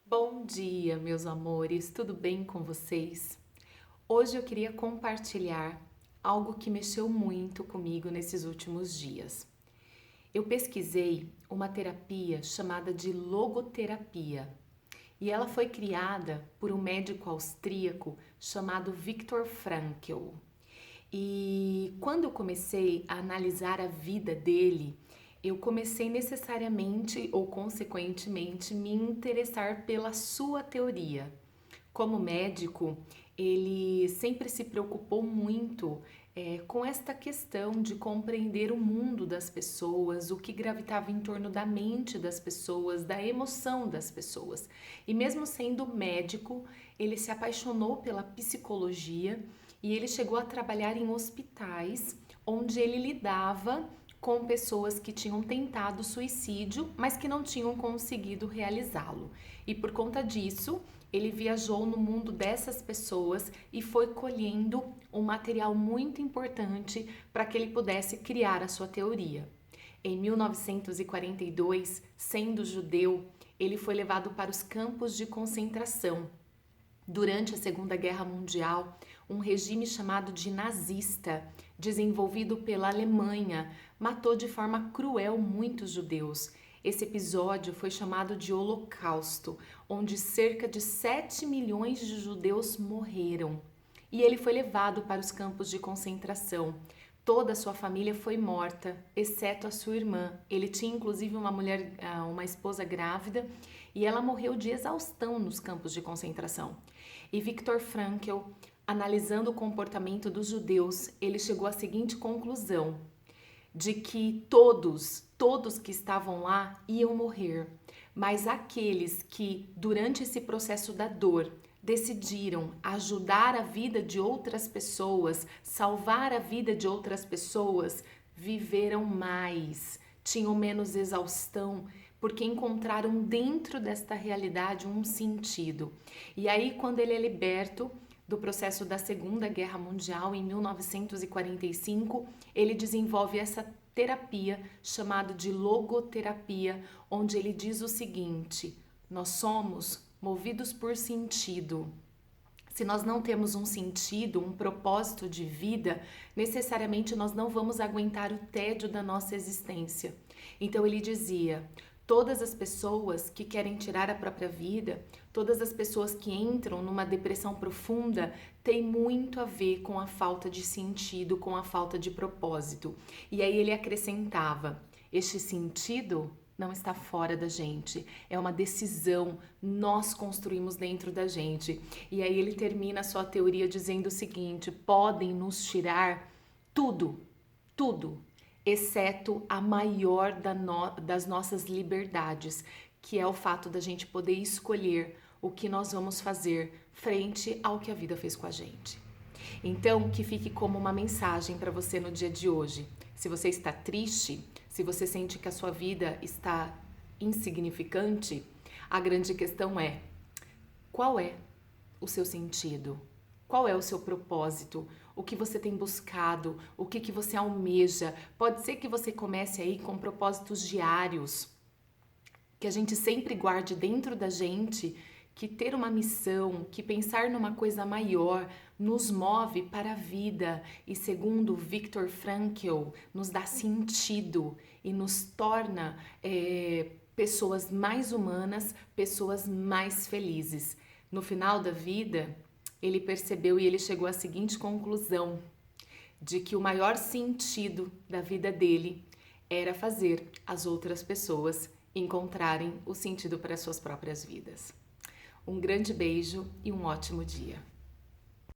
Bom dia, meus amores, tudo bem com vocês? Hoje eu queria compartilhar algo que mexeu muito comigo nesses últimos dias. Eu pesquisei uma terapia chamada de logoterapia e ela foi criada por um médico austríaco chamado Viktor Frankl. E quando eu comecei a analisar a vida dele, eu comecei necessariamente ou consequentemente me interessar pela sua teoria. Como médico, ele sempre se preocupou muito com esta questão de compreender o mundo das pessoas, o que gravitava em torno da mente das pessoas, da emoção das pessoas. E mesmo sendo médico, ele se apaixonou pela psicologia e ele chegou a trabalhar em hospitais onde ele lidava com pessoas que tinham tentado suicídio, mas que não tinham conseguido realizá-lo. E por conta disso, ele viajou no mundo dessas pessoas e foi colhendo um material muito importante para que ele pudesse criar a sua teoria. Em 1942, sendo judeu, ele foi levado para os campos de concentração. Durante a Segunda Guerra Mundial, um regime chamado de nazista, desenvolvido pela Alemanha, matou de forma cruel muitos judeus. Esse episódio foi chamado de Holocausto, onde cerca de 7 milhões de judeus morreram. E ele foi levado para os campos de concentração. Toda a sua família foi morta, exceto a sua irmã. Ele tinha inclusive uma esposa grávida, e ela morreu de exaustão nos campos de concentração. E Viktor Frankl, analisando o comportamento dos judeus, ele chegou à seguinte conclusão: de que todos que estavam lá iam morrer, mas aqueles que, durante esse processo da dor, decidiram ajudar a vida de outras pessoas, salvar a vida de outras pessoas, viveram mais, tinham menos exaustão, porque encontraram dentro desta realidade um sentido. E aí, quando ele é liberto do processo da Segunda Guerra Mundial, em 1945, ele desenvolve essa terapia chamada de logoterapia, onde ele diz o seguinte: nós somos movidos por sentido. Se nós não temos um sentido, um propósito de vida, necessariamente nós não vamos aguentar o tédio da nossa existência. Então ele dizia: todas as pessoas que querem tirar a própria vida, todas as pessoas que entram numa depressão profunda, tem muito a ver com a falta de sentido, com a falta de propósito. E aí ele acrescentava: este sentido não está fora da gente, é uma decisão, nós construímos dentro da gente. E aí ele termina a sua teoria dizendo o seguinte: podem nos tirar tudo, exceto a maior das nossas liberdades, que é o fato da gente poder escolher o que nós vamos fazer frente ao que a vida fez com a gente. Então, que fique como uma mensagem para você no dia de hoje. Se você está triste, se você sente que a sua vida está insignificante, a grande questão é: qual é o seu sentido? Qual é o seu propósito? O que você tem buscado? O que você almeja? Pode ser que você comece aí com propósitos diários, que a gente sempre guarde dentro da gente, que ter uma missão, que pensar numa coisa maior nos move para a vida e, segundo Viktor Frankl, nos dá sentido e nos torna pessoas mais humanas, pessoas mais felizes. No final da vida, ele percebeu e ele chegou à seguinte conclusão: de que o maior sentido da vida dele era fazer as outras pessoas encontrarem o sentido para suas próprias vidas. Um grande beijo e um ótimo dia.